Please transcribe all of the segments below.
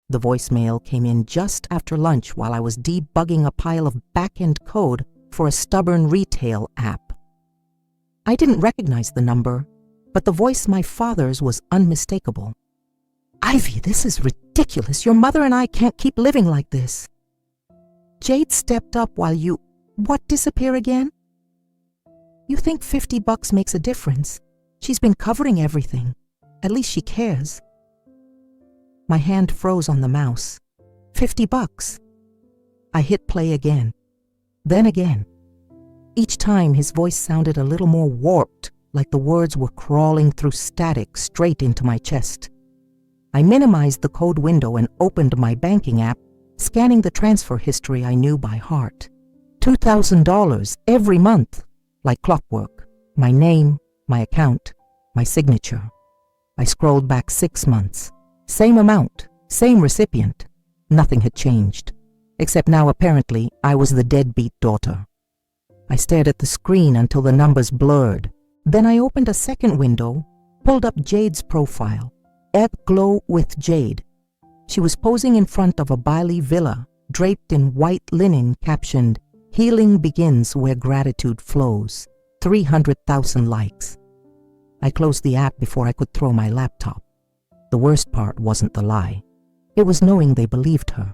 The voicemail came in just after lunch while I was debugging a pile of back-end code for a stubborn retail app. I didn't recognize the number, but the voice my father's was unmistakable. "Ivy, this is ridiculous. Your mother and I can't keep living like this." "Jade stepped up while you... What, disappear again?" "You think $50 makes a difference? She's been covering everything. At least she cares." My hand froze on the mouse. $50. I hit play again. Then again. Each time his voice sounded a little more warped, like the words were crawling through static straight into my chest. I minimized the code window and opened my banking app, scanning the transfer history I knew by heart. $2,000 every month, like clockwork. My name, my account, my signature. I scrolled back 6 months. Same amount, same recipient. Nothing had changed, except now apparently I was the deadbeat daughter. I stared at the screen until the numbers blurred. Then I opened a second window, pulled up Jade's profile. Egg glow with Jade. She was posing in front of a Bali villa, draped in white linen captioned, "Healing begins where gratitude flows." 300,000 likes. I closed the app before I could throw my laptop. The worst part wasn't the lie. It was knowing they believed her.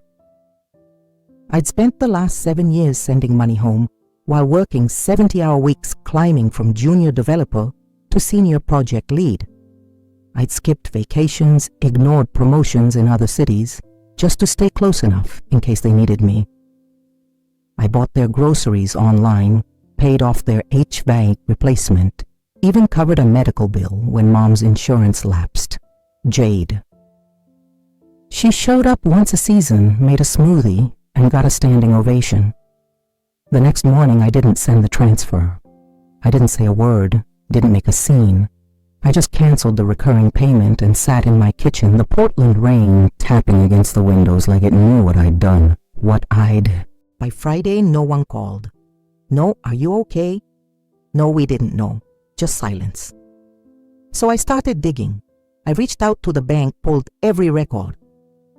I'd spent the last 7 years sending money home while working 70-hour weeks climbing from junior developer to senior project lead. I'd skipped vacations, ignored promotions in other cities, just to stay close enough in case they needed me. I bought their groceries online, paid off their HVAC replacement, even covered a medical bill when Mom's insurance lapsed. Jade. She showed up once a season, made a smoothie, and got a standing ovation. The next morning I didn't send the transfer. I didn't say a word, didn't make a scene. I just canceled the recurring payment and sat in my kitchen, the Portland rain tapping against the windows like it knew what I'd done, what I'd... By Friday, no one called. "No, are you okay?" No, we didn't know. Just silence. So I started digging. I reached out to the bank, pulled every record.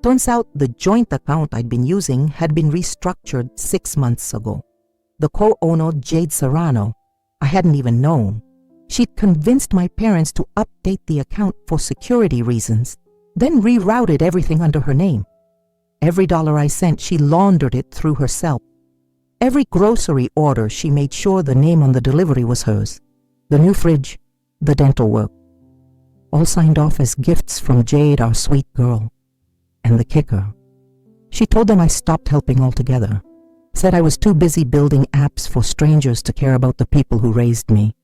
Turns out the joint account I'd been using had been restructured 6 months ago. The co-owner, Jade Serrano, I hadn't even known. She'd convinced my parents to update the account for security reasons, then rerouted everything under her name. Every dollar I sent, she laundered it through herself. Every grocery order, she made sure the name on the delivery was hers. The new fridge, the dental work. All signed off as gifts from Jade, our sweet girl. And the kicker. She told them I stopped helping altogether. Said I was too busy building apps for strangers to care about the people who raised me.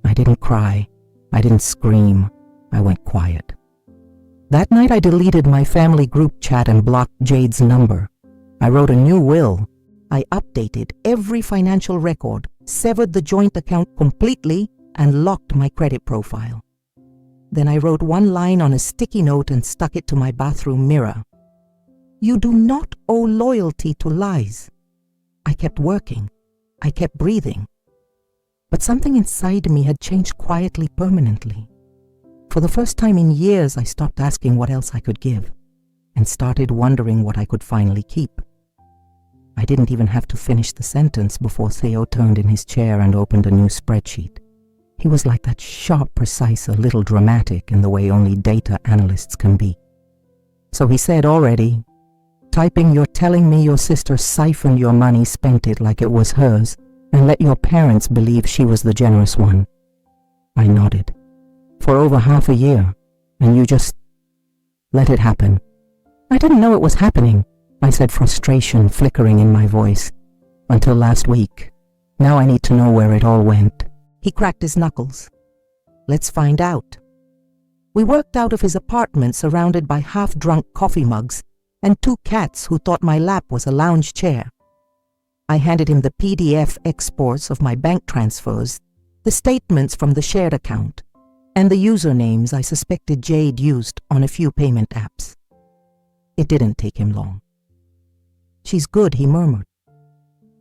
I didn't cry. I didn't scream. I went quiet. That night I deleted my family group chat and blocked Jade's number. I wrote a new will. I updated every financial record, severed the joint account completely, and locked my credit profile. Then I wrote one line on a sticky note and stuck it to my bathroom mirror. "You do not owe loyalty to lies." I kept working. I kept breathing. But something inside me had changed quietly, permanently. For the first time in years, I stopped asking what else I could give and started wondering what I could finally keep. I didn't even have to finish the sentence before Theo turned in his chair and opened a new spreadsheet. He was like that, sharp, precise, a little dramatic in the way only data analysts can be. So he said already, typing, "You're telling me your sister siphoned your money, spent it like it was hers, and let your parents believe she was the generous one." I nodded. "For over half a year, and you just let it happen." "I didn't know it was happening," I said, frustration flickering in my voice. "Until last week. Now I need to know where it all went." He cracked his knuckles. "Let's find out." We worked out of his apartment surrounded by half-drunk coffee mugs and 2 cats who thought my lap was a lounge chair. I handed him the PDF exports of my bank transfers, the statements from the shared account, and the usernames I suspected Jade used on a few payment apps. It didn't take him long. "She's good," he murmured.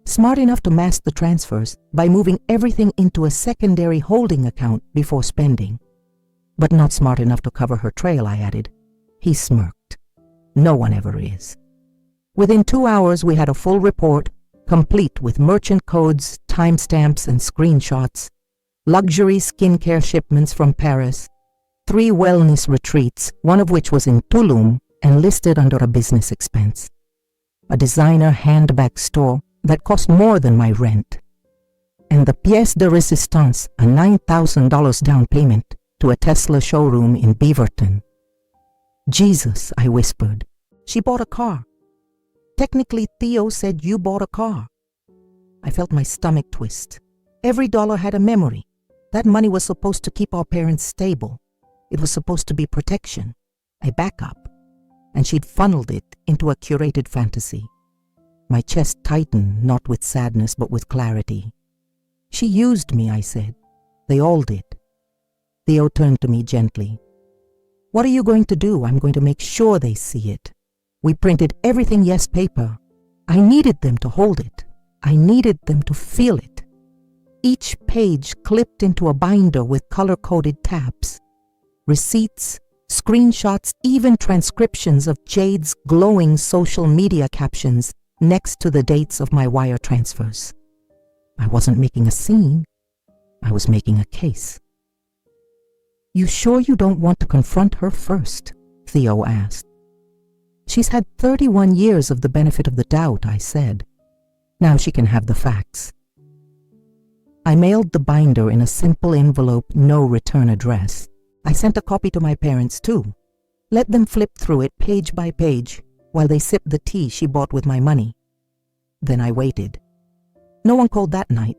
"Smart enough to mask the transfers by moving everything into a secondary holding account before spending. But not smart enough to cover her trail," I added. He smirked. No one ever is. Within 2 hours, we had a full report, complete with merchant codes, timestamps, and screenshots, luxury skincare shipments from Paris, 3 wellness retreats, one of which was in Tulum and listed under a business expense, a designer handbag store that cost more than my rent, and the pièce de résistance, a $9,000 down payment to a Tesla showroom in Beaverton. Jesus, I whispered. She bought a car. Technically, Theo said you bought a car. I felt my stomach twist. Every dollar had a memory. That money was supposed to keep our parents stable. It was supposed to be protection, a backup, and she'd funneled it into a curated fantasy. My chest tightened, not with sadness, but with clarity. She used me, I said. They all did. Theo turned to me gently. What are you going to do? I'm going to make sure they see it. We printed everything yes paper. I needed them to hold it. I needed them to feel it. Each page clipped into a binder with color-coded tabs. Receipts, screenshots, even transcriptions of Jade's glowing social media captions next to the dates of my wire transfers. I wasn't making a scene. I was making a case. You sure you don't want to confront her first? Theo asked. She's had 31 years of the benefit of the doubt, I said. Now she can have the facts. I mailed the binder in a simple envelope, no return address. I sent a copy to my parents too. Let them flip through it page by page while they sipped the tea she bought with my money. Then I waited. No one called that night,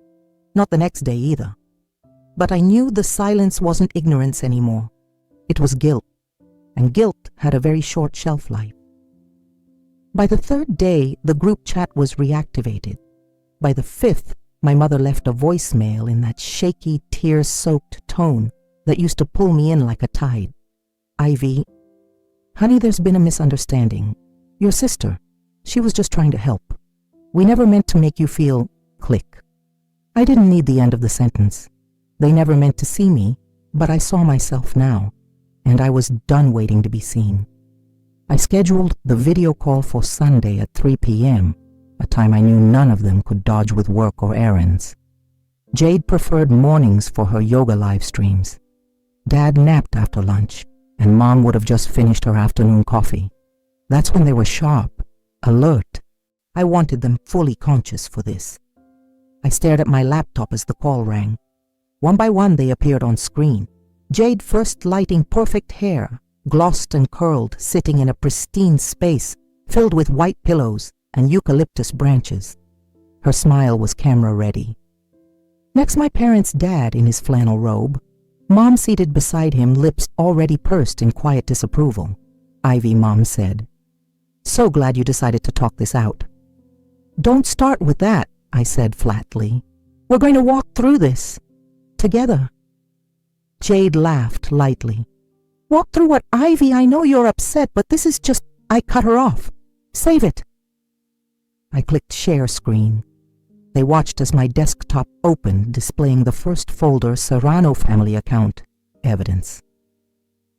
not the next day either. But I knew the silence wasn't ignorance anymore. It was guilt, and guilt had a very short shelf life. By the 3rd day, the group chat was reactivated. By the 5th, my mother left a voicemail in that shaky, tear-soaked tone that used to pull me in like a tide. Ivy, honey, there's been a misunderstanding. Your sister, she was just trying to help. We never meant to make you feel click. I didn't need the end of the sentence. They never meant to see me, but I saw myself now, and I was done waiting to be seen. I scheduled the video call for Sunday at 3 p.m., a time I knew none of them could dodge with work or errands. Jade preferred mornings for her yoga live streams. Dad napped after lunch, and Mom would have just finished her afternoon coffee. That's when they were sharp, alert. I wanted them fully conscious for this. I stared at my laptop as the call rang. One by one they appeared on screen. Jade first lighting perfect hair, glossed and curled, sitting in a pristine space filled with white pillows and eucalyptus branches. Her smile was camera ready. Next, my parents' dad in his flannel robe. Mom seated beside him, lips already pursed in quiet disapproval. Ivy, Mom said. So glad you decided to talk this out. Don't start with that, I said flatly. We're going to walk through this. Together. Jade laughed lightly. Walk through what, Ivy? I know you're upset, but this is just... I cut her off. Save it. I clicked share screen. They watched as my desktop opened, displaying the first folder, Serrano family account, evidence.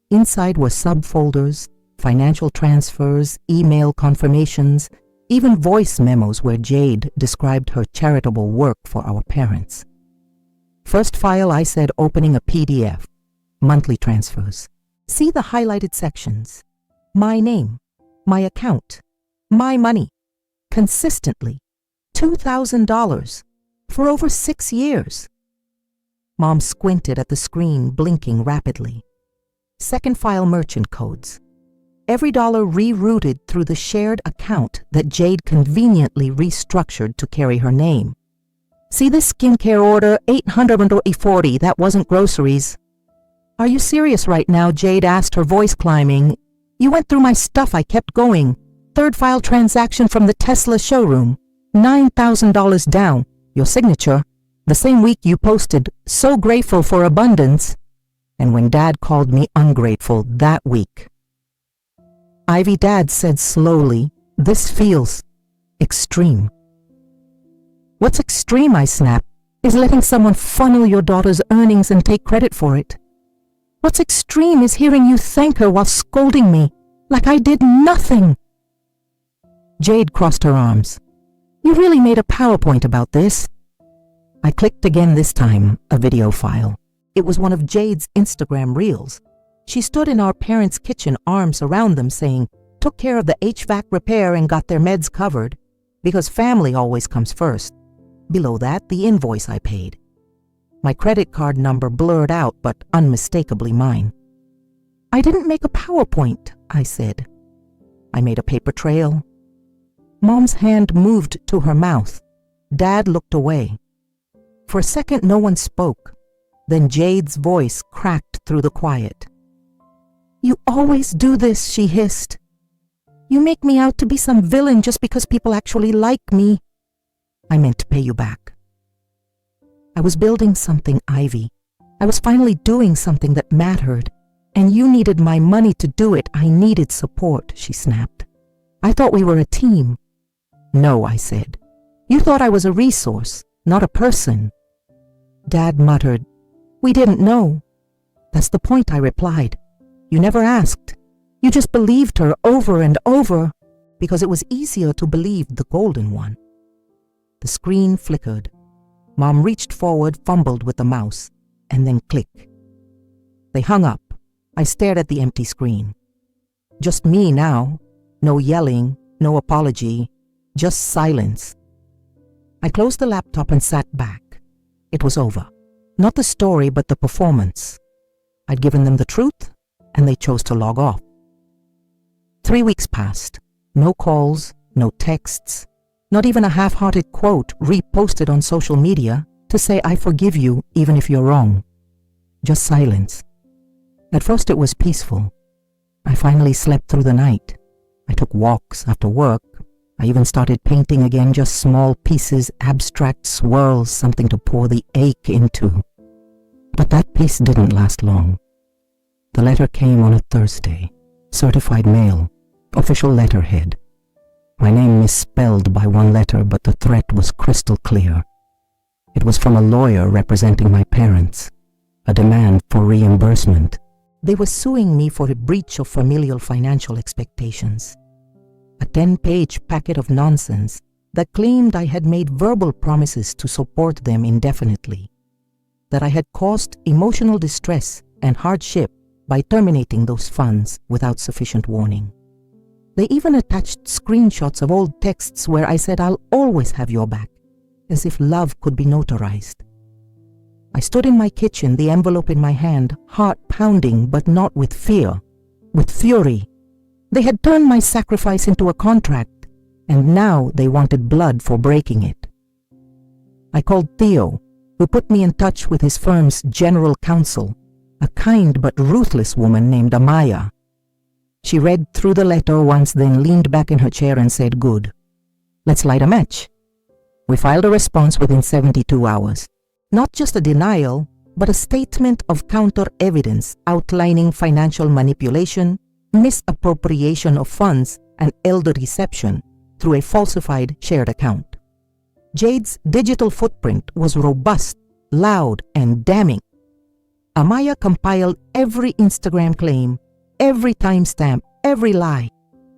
Inside were subfolders, financial transfers, email confirmations, even voice memos where Jade described her charitable work for our parents. First file, I said, opening a PDF, monthly transfers. See the highlighted sections. My name, my account, my money, consistently, $2,000 for over 6 years. Mom squinted at the screen, blinking rapidly. Second file, merchant codes. Every dollar rerouted through the shared account that Jade conveniently restructured to carry her name. See this skincare order, $840, that wasn't groceries. Are you serious right now? Jade asked, her voice climbing. You went through my stuff, I kept going. Third file transaction from the Tesla showroom, $9,000 down, your signature, the same week you posted, so grateful for abundance, and when Dad called me ungrateful that week. Ivy, Dad said slowly, this feels extreme. What's extreme, I snapped, is letting someone funnel your daughter's earnings and take credit for it. What's extreme is hearing you thank her while scolding me, Like I did nothing. Jade crossed her arms. You really made a PowerPoint about this. I clicked again this time, a video file. It was one of Jade's Instagram reels. She stood in our parents' kitchen, arms around them, saying, took care of the HVAC repair and got their meds covered, because family always comes first. Below that, the invoice I paid. My credit card number blurred out, but unmistakably mine. I didn't make a PowerPoint, I said. I made a paper trail. Mom's hand moved to her mouth. Dad looked away. For a second, no one spoke. Then Jade's voice cracked through the quiet. You always do this, she hissed. You make me out to be some villain just because people actually like me. I meant to pay you back. I was building something, Ivy. I was finally doing something that mattered. And you needed my money to do it. I needed support, she snapped. I thought we were a team. No, I said. You thought I was a resource, not a person. Dad muttered, We didn't know. That's the point, I replied. You never asked. You just believed her over and over because it was easier to believe the golden one. The screen flickered. Mom reached forward, fumbled with the mouse, and then click. They hung up. I stared at the empty screen. Just me now. No yelling, no apology, just silence. I closed the laptop and sat back. It was over. Not the story, but the performance. I'd given them the truth, and they chose to log off. 3 weeks passed. No calls, no texts, not even a half-hearted quote reposted on social media to say I forgive you even if you're wrong. Just silence. At first it was peaceful. I finally slept through the night. I took walks after work. I even started painting again, just small pieces, abstract swirls, something to pour the ache into. But that peace didn't last long. The letter came on a Thursday. Certified mail. Official letterhead. My name misspelled by one letter, but the threat was crystal clear. It was from a lawyer representing my parents. A demand for reimbursement. They were suing me for a breach of familial financial expectations. A 10-page packet of nonsense that claimed I had made verbal promises to support them indefinitely, that I had caused emotional distress and hardship by terminating those funds without sufficient warning. They even attached screenshots of old texts where I said I'll always have your back, as if love could be notarized. I stood in my kitchen, the envelope in my hand, heart pounding, but not with fear, with fury. They had turned my sacrifice into a contract, and now they wanted blood for breaking it. I called Theo, who put me in touch with his firm's general counsel, a kind but ruthless woman named Amaya. She read through the letter once, then leaned back in her chair and said, Good. Let's light a match. We filed a response within 72 hours. Not just a denial, but a statement of counter-evidence outlining financial manipulation, misappropriation of funds, and elder deception through a falsified shared account. Jade's digital footprint was robust, loud, and damning. Amaya compiled every Instagram claim, every timestamp, every lie.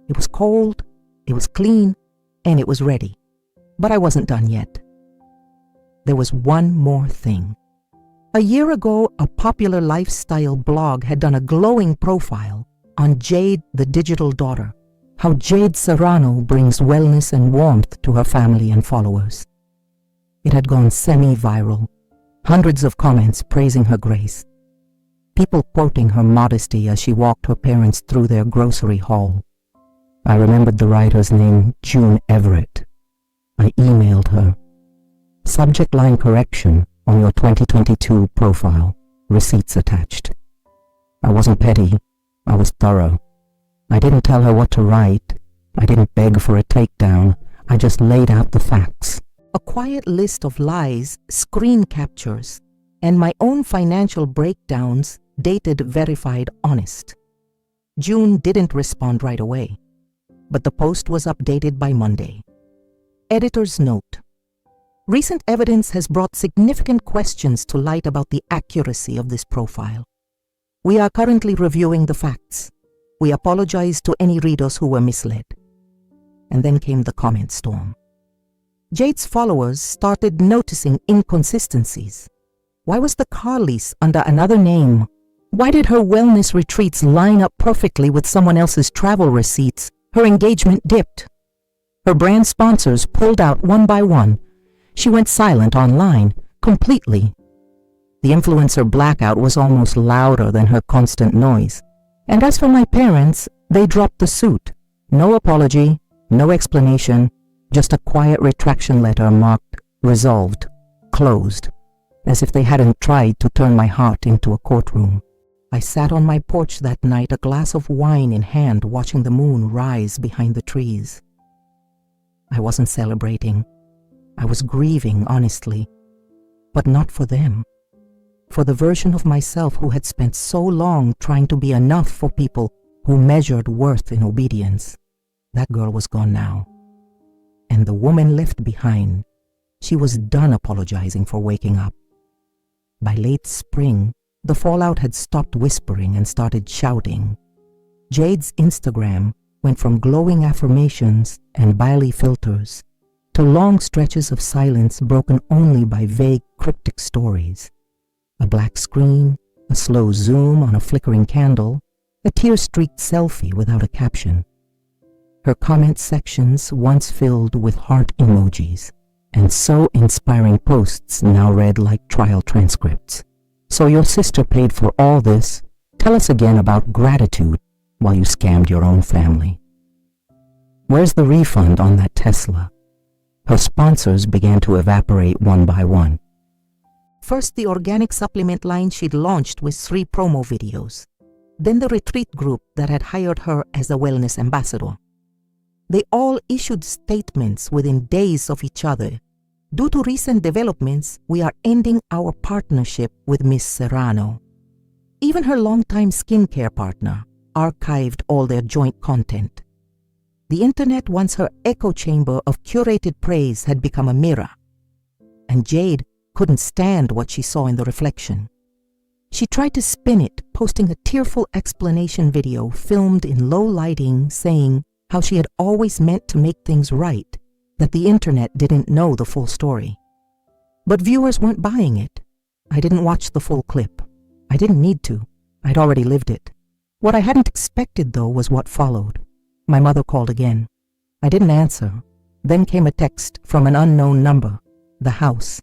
It was cold, it was clean, and it was ready. But I wasn't done yet. There was one more thing. A year ago, a popular lifestyle blog had done a glowing profile on Jade, the digital daughter, how Jade Serrano brings wellness and warmth to her family and followers. It had gone semi-viral, hundreds of comments praising her grace, people quoting her modesty as she walked her parents through their grocery haul. I remembered the writer's name, June Everett. I emailed her. Subject line correction on your 2022 profile, receipts attached. I wasn't petty, I was thorough. I didn't tell her what to write, I didn't beg for a takedown, I just laid out the facts. A quiet list of lies, screen captures, and my own financial breakdowns, dated verified honest. June didn't respond right away, but the post was updated by Monday. Editor's note. Recent evidence has brought significant questions to light about the accuracy of this profile. We are currently reviewing the facts. We apologize to any readers who were misled. And then came the comment storm. Jade's followers started noticing inconsistencies. Why was the car lease under another name? Why did her wellness retreats line up perfectly with someone else's travel receipts? Her engagement dipped. Her brand sponsors pulled out one by one. She went silent online, completely. The influencer blackout was almost louder than her constant noise. And as for my parents, they dropped the suit. No apology, no explanation, just a quiet retraction letter marked resolved, closed, as if they hadn't tried to turn my heart into a courtroom. I sat on my porch that night, a glass of wine in hand, watching the moon rise behind the trees. I wasn't celebrating. I was grieving, honestly, but not for them. For the version of myself who had spent so long trying to be enough for people who measured worth in obedience. That girl was gone now. And the woman left behind, she was done apologizing for waking up. By late spring, the fallout had stopped whispering and started shouting. Jade's Instagram went from glowing affirmations and bily filters to long stretches of silence broken only by vague, cryptic stories. A black screen, a slow zoom on a flickering candle, a tear-streaked selfie without a caption. Her comment sections, once filled with heart emojis, and so inspiring posts now read like trial transcripts. So your sister paid for all this. Tell us again about gratitude while you scammed your own family. Where's the refund on that Tesla? Her sponsors began to evaporate one by one. First, the organic supplement line she'd launched with 3 promo videos. Then the retreat group that had hired her as a wellness ambassador. They all issued statements within days of each other. Due to recent developments, we are ending our partnership with Miss Serrano. Even her longtime skincare partner archived all their joint content. The internet, once her echo chamber of curated praise, had become a mirror. And Jade couldn't stand what she saw in the reflection. She tried to spin it, posting a tearful explanation video filmed in low lighting saying how she had always meant to make things right, that the internet didn't know the full story. But viewers weren't buying it. I didn't watch the full clip. I didn't need to. I'd already lived it. What I hadn't expected, though, was what followed. My mother called again. I didn't answer. Then came a text from an unknown number. The house.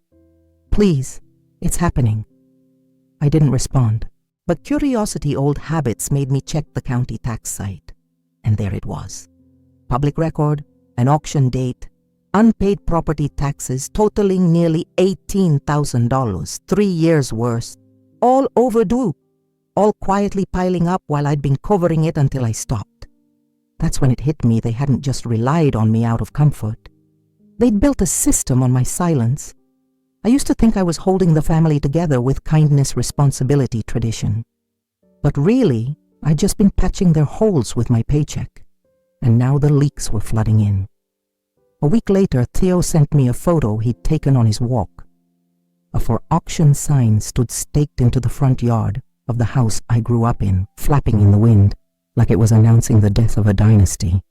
Please, it's happening. I didn't respond. But curiosity, old habits, made me check the county tax site. And there it was. Public record, an auction date, unpaid property taxes totaling nearly $18,000, 3 years worth, all overdue, all quietly piling up while I'd been covering it until I stopped. That's when it hit me they hadn't just relied on me out of comfort. They'd built a system on my silence. I used to think I was holding the family together with kindness, responsibility tradition. But really, I'd just been patching their holes with my paycheck. And now the leaks were flooding in. A week later, Theo sent me a photo he'd taken on his walk. A for auction sign stood staked into the front yard of the house I grew up in, flapping in the wind, like it was announcing the death of a dynasty.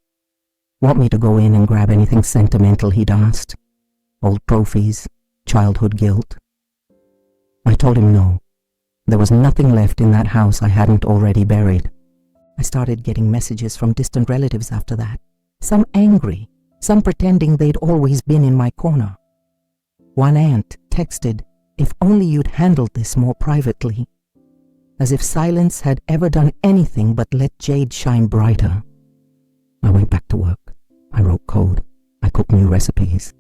Want me to go in and grab anything sentimental, he'd asked. Old trophies, childhood guilt. I told him no. There was nothing left in that house I hadn't already buried. I started getting messages from distant relatives after that. Some angry, some pretending they'd always been in my corner. One aunt texted, "If only you'd handled this more privately." As if silence had ever done anything but let Jade shine brighter. I went back to work. I wrote code. I cooked new recipes.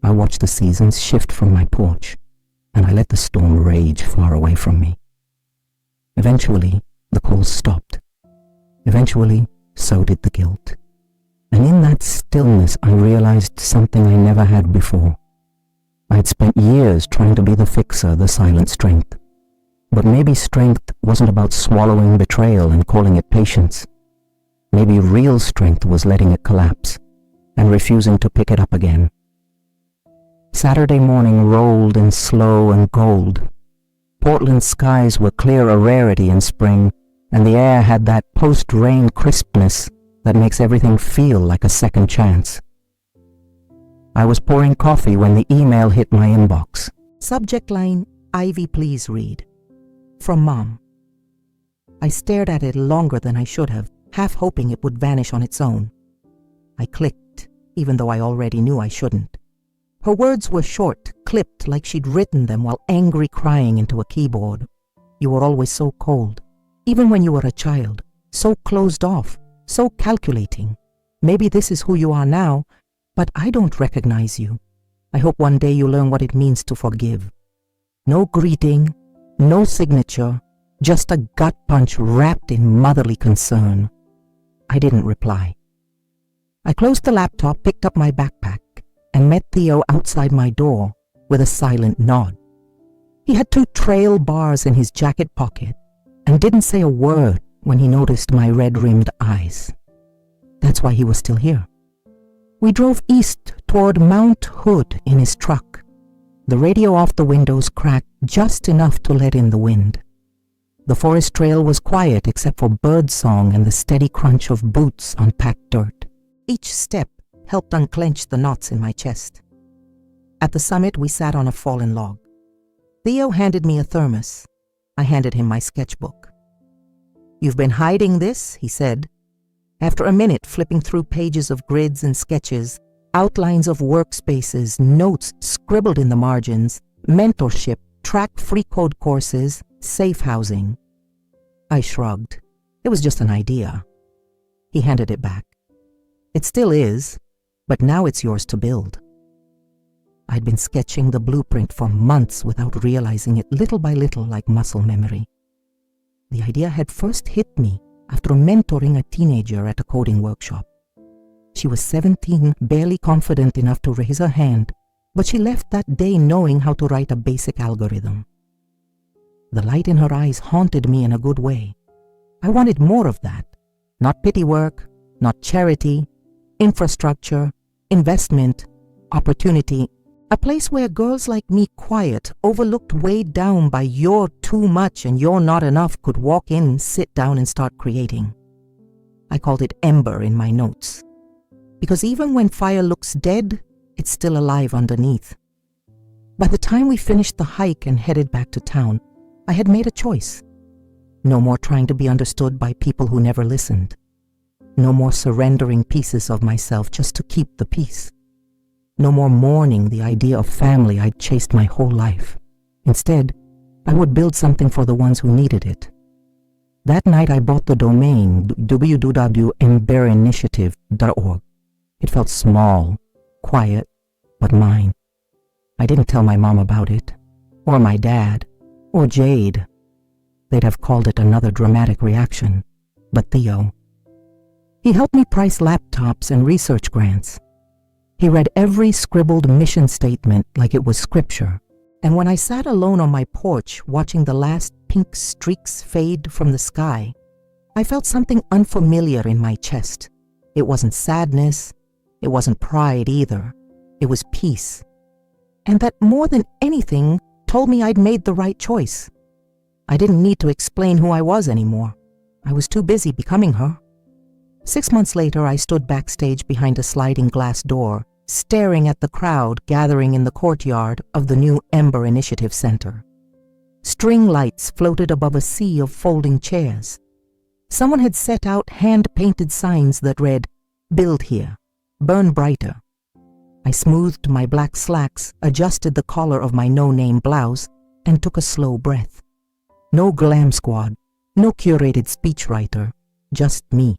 I watched the seasons shift from my porch, and I let the storm rage far away from me. Eventually, the calls stopped. Eventually, so did the guilt. And in that stillness, I realized something I never had before. I had spent years trying to be the fixer, the silent strength. But maybe strength wasn't about swallowing betrayal and calling it patience. Maybe real strength was letting it collapse and refusing to pick it up again. Saturday morning rolled in slow and gold. Portland skies were clear, a rarity in spring, and the air had that post-rain crispness that makes everything feel like a second chance. I was pouring coffee when the email hit my inbox. Subject line, Ivy, please read. From Mom. I stared at it longer than I should have, half hoping it would vanish on its own. I clicked, even though I already knew I shouldn't. Her words were short, clipped like she'd written them while angry crying into a keyboard. You were always so cold, even when you were a child, so closed off, so calculating. Maybe this is who you are now, but I don't recognize you. I hope one day you learn what it means to forgive. No greeting, no signature, just a gut punch wrapped in motherly concern. I didn't reply. I closed the laptop, picked up my backpack, and met Theo outside my door with a silent nod. He had 2 trail bars in his jacket pocket and didn't say a word when he noticed my red-rimmed eyes. That's why he was still here. We drove east toward Mount Hood in his truck. The radio off the windows cracked just enough to let in the wind. The forest trail was quiet except for bird song and the steady crunch of boots on packed dirt. Each step helped unclench the knots in my chest. At the summit, we sat on a fallen log. Theo handed me a thermos. I handed him my sketchbook. "You've been hiding this," he said. After a minute flipping through pages of grids and sketches, outlines of workspaces, notes scribbled in the margins, mentorship, track free code courses, safe housing. I shrugged. It was just an idea. He handed it back. "It still is, but now it's yours to build." I'd been sketching the blueprint for months without realizing it, little by little, like muscle memory. The idea had first hit me after mentoring a teenager at a coding workshop. She was 17, barely confident enough to raise her hand, but she left that day knowing how to write a basic algorithm. The light in her eyes haunted me in a good way. I wanted more of that. Not pity work, not charity, infrastructure, investment, opportunity, a place where girls like me, quiet, overlooked, weighed down by you're too much and you're not enough, could walk in, sit down and start creating. I called it Ember in my notes, because even when fire looks dead, it's still alive underneath. By the time we finished the hike and headed back to town, I had made a choice. No more trying to be understood by people who never listened. No more surrendering pieces of myself just to keep the peace. No more mourning the idea of family I'd chased my whole life. Instead, I would build something for the ones who needed it. That night I bought the domain www.emberinitiative.org. It felt small, quiet, but mine. I didn't tell my mom about it, or my dad, or Jade. They'd have called it another dramatic reaction, but Theo. He helped me price laptops and research grants. He read every scribbled mission statement like it was scripture, and when I sat alone on my porch watching the last pink streaks fade from the sky, I felt something unfamiliar in my chest. It wasn't sadness, it wasn't pride either. It was peace. And that more than anything told me I'd made the right choice. I didn't need to explain who I was anymore. I was too busy becoming her. 6 months later, I stood backstage behind a sliding glass door, staring at the crowd gathering in the courtyard of the new Ember Initiative Center. String lights floated above a sea of folding chairs. Someone had set out hand-painted signs that read, "Build here, burn brighter." I smoothed my black slacks, adjusted the collar of my no-name blouse, and took a slow breath. No glam squad, no curated speechwriter, just me.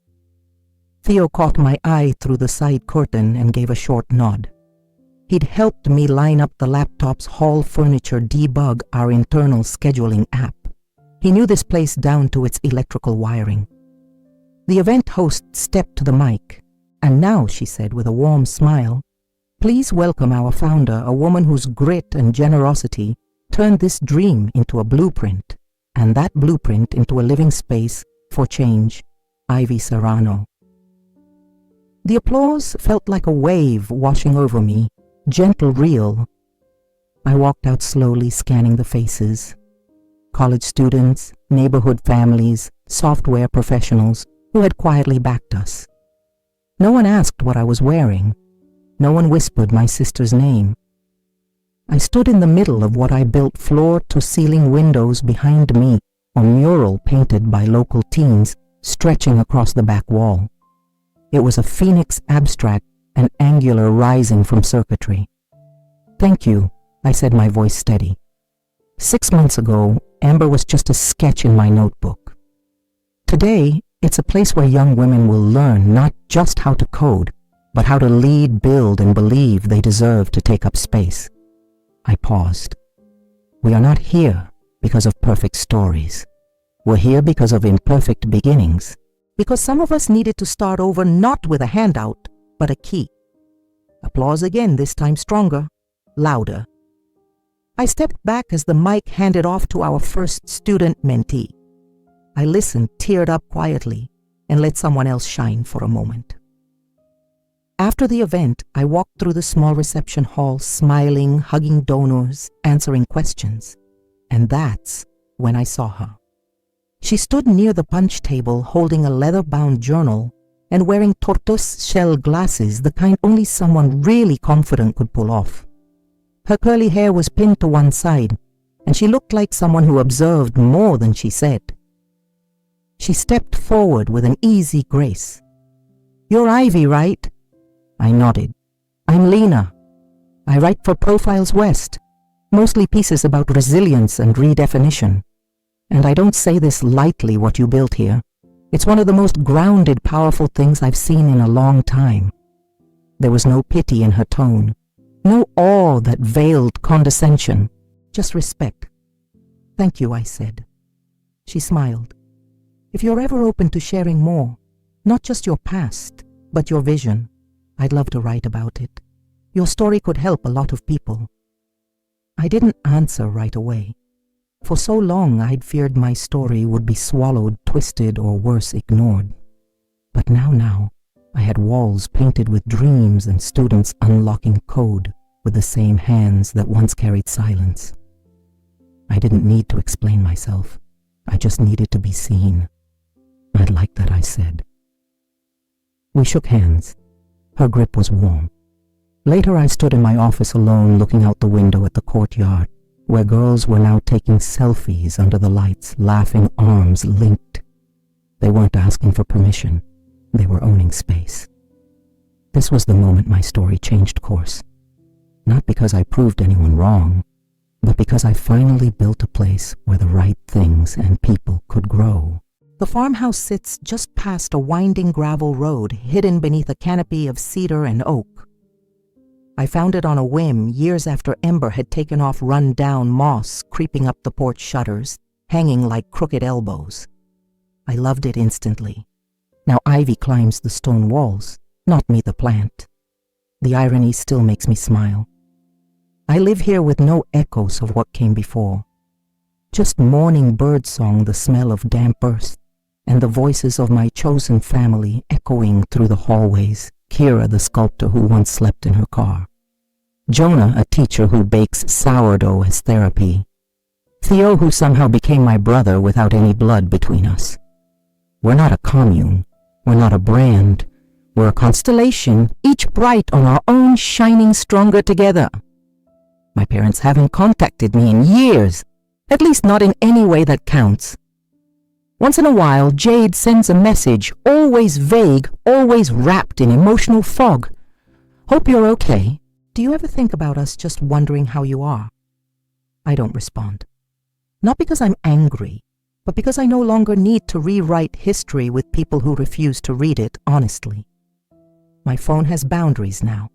Theo caught my eye through the side curtain and gave a short nod. He'd helped me line up the laptop's hall furniture, debug our internal scheduling app. He knew this place down to its electrical wiring. The event host stepped to the mic, and now, she said with a warm smile, "Please welcome our founder, a woman whose grit and generosity turned this dream into a blueprint, and that blueprint into a living space for change, Ivy Serrano." The applause felt like a wave washing over me, gentle, real. I walked out slowly, scanning the faces. college students, neighborhood families, software professionals who had quietly backed us. No one asked what I was wearing. No one whispered my sister's name. I stood in the middle of what I built floor-to-ceiling windows behind me, a mural painted by local teens stretching across the back wall. It was a phoenix abstract, an angular rising from circuitry. "Thank you," I said, my voice steady. 6 months ago, Amber was just a sketch in my notebook. Today, it's a place where young women will learn not just how to code, but how to lead, build, and believe they deserve to take up space. I paused. We are not here because of perfect stories. We're here because of imperfect beginnings. Because some of us needed to start over not with a handout, but a key. Applause again, this time stronger, louder. I stepped back as the mic handed off to our first student mentee. I listened, teared up quietly, and let someone else shine for a moment. After the event, I walked through the small reception hall, smiling, hugging donors, answering questions. And that's when I saw her. She stood near the punch table, holding a leather-bound journal and wearing tortoise-shell glasses, the kind only someone really confident could pull off. Her curly hair was pinned to one side, and she looked like someone who observed more than she said. She stepped forward with an easy grace. "You're Ivy, right?" I nodded. "I'm Lena. I write for Profiles West, mostly pieces about resilience and redefinition. And I don't say this lightly, what you built here. It's one of the most grounded, powerful things I've seen in a long time." There was no pity in her tone, no awe that veiled condescension, just respect. "Thank you," I said. She smiled. "If you're ever open to sharing more, not just your past, but your vision, I'd love to write about it. Your story could help a lot of people." I didn't answer right away. For so long, I'd feared my story would be swallowed, twisted, or worse, ignored. But now, I had walls painted with dreams and students unlocking code with the same hands that once carried silence. I didn't need to explain myself. I just needed to be seen. "I'd like that," I said. We shook hands. Her grip was warm. Later, I stood in my office alone, looking out the window at the courtyard, where girls were now taking selfies under the lights, laughing, arms linked. They weren't asking for permission. They were owning space. This was the moment my story changed course. Not because I proved anyone wrong, but because I finally built a place where the right things and people could grow. The farmhouse sits just past a winding gravel road hidden beneath a canopy of cedar and oak. I found it on a whim years after Ember had taken off run-down moss creeping up the porch shutters, hanging like crooked elbows. I loved it instantly. Now ivy climbs the stone walls, not me the plant. The irony still makes me smile. I live here with no echoes of what came before. Just morning birdsong, the smell of damp earth, and the voices of my chosen family echoing through the hallways. Kira, the sculptor who once slept in her car. Jonah, a teacher who bakes sourdough as therapy. Theo, who somehow became my brother without any blood between us. We're not a commune. We're not a brand. We're a constellation, each bright on our own, shining stronger together. My parents haven't contacted me in years, at least not in any way that counts. Once in a while, Jade sends a message, always vague, always wrapped in emotional fog. "Hope you're okay. Do you ever think about us just wondering how you are?" I don't respond. Not because I'm angry, but because I no longer need to rewrite history with people who refuse to read it honestly. My phone has boundaries now.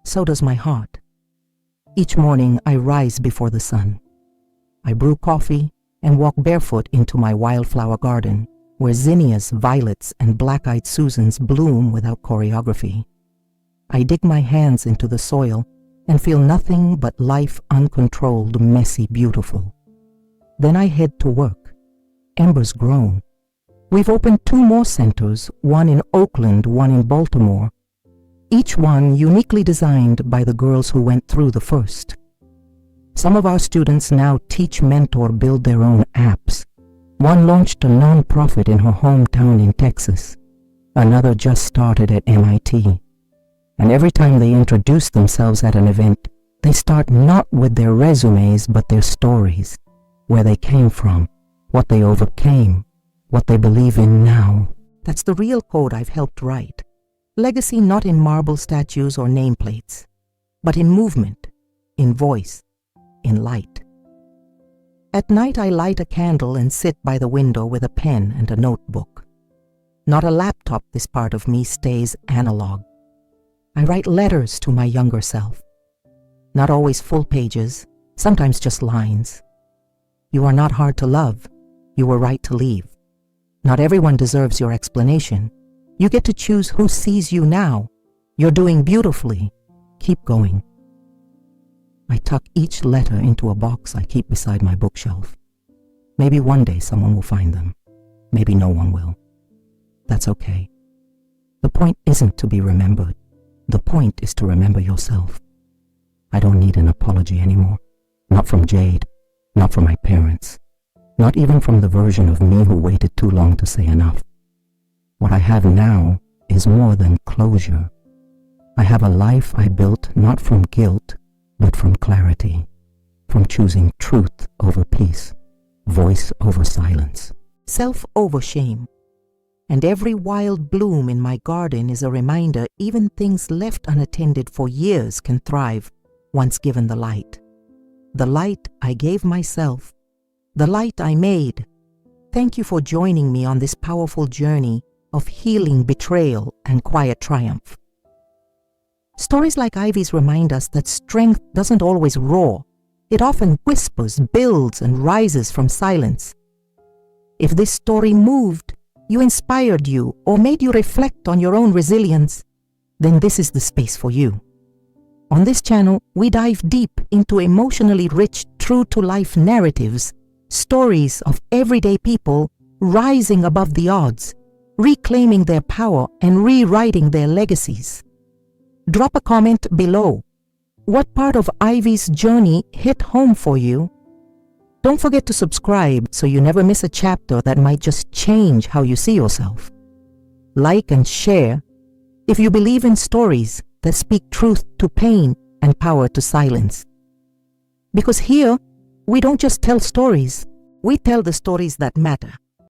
So does my heart. Each morning, I rise before the sun. I brew coffee and walk barefoot into my wildflower garden, where zinnias, violets, and black-eyed Susans bloom without choreography. I dig my hands into the soil and feel nothing but life uncontrolled, messy, beautiful. Then I head to work. Ember's grown. We've opened 2 more centers, one in Oakland, one in Baltimore, each one uniquely designed by the girls who went through the first. Some of our students now teach, mentor, build their own apps. One launched a non-profit in her hometown in Texas. Another just started at MIT. And every time they introduce themselves at an event, they start not with their resumes but their stories, where they came from, what they overcame, what they believe in now. That's the real code I've helped write. Legacy not in marble statues or nameplates, but in movement, in voice, in light. At night I light a candle and sit by the window with a pen and a notebook. Not a laptop, this part of me stays analog. I write letters to my younger self. Not always full pages, sometimes just lines. You are not hard to love. You were right to leave. Not everyone deserves your explanation. You get to choose who sees you now. You're doing beautifully. Keep going. I tuck each letter into a box I keep beside my bookshelf. Maybe one day someone will find them. Maybe no one will. That's okay. The point isn't to be remembered. The point is to remember yourself. I don't need an apology anymore. Not from Jade. Not from my parents. Not even from the version of me who waited too long to say enough. What I have now is more than closure. I have a life I built not from guilt, but from clarity, from choosing truth over peace, voice over silence, self over shame. And every wild bloom in my garden is a reminder even things left unattended for years can thrive once given the light. The light I gave myself, the light I made. Thank you for joining me on this powerful journey of healing, betrayal, and quiet triumph. Stories like Ivy's remind us that strength doesn't always roar. It often whispers, builds, and rises from silence. If this story moved, inspired you, or made you reflect on your own resilience, then this is the space for you. On this channel, we dive deep into emotionally rich, true-to-life narratives, stories of everyday people rising above the odds, reclaiming their power and rewriting their legacies. Drop a comment below. What part of Ivy's journey hit home for you? Don't forget to subscribe so you never miss a chapter that might just change how you see yourself. Like and share if you believe in stories that speak truth to pain and power to silence. Because here, we don't just tell stories, we tell the stories that matter.